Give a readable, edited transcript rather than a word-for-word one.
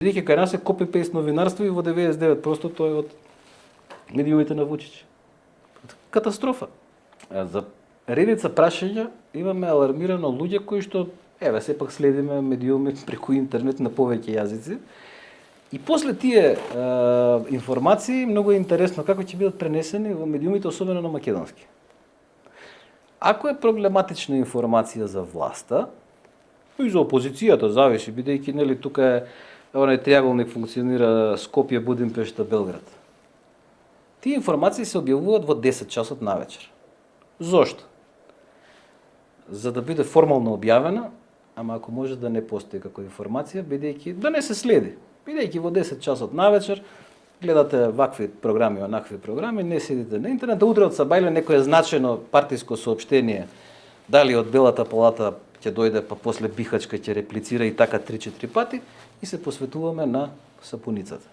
Бидејќи кај нас е копи-пейст новинарство и во 99% тоа е од медиумите на Вучич. Катастрофа. За редица прашања имаме алармирано луѓе кои што сепак следиме медиуми преку интернет на повеќе јазици. И после тие информации многу е интересно како ќе бидат пренесени во медиумите, особено на македонски. Ако е проблематична информација за власта, и за опозицијата зависи, бидејќи нели тука е онај триаголник функционира Скопје, Будимпешта, Белград. Тие информации се објавуваат во 10 часот навечер. Зошто? За да биде формално објавена, ама ако може да не постои како информација, бидејќи да не се следи. Бидејќи во 10 часот навечер гледате вакви програми, онакви програми, не седите на интернет, да утре од сабајле некое значено партиско соопштение, дали од Белата палата ќе дојде, па после Бихачка ќе реплицира и така 3-4 пати, и се посветуваме на сапуницата.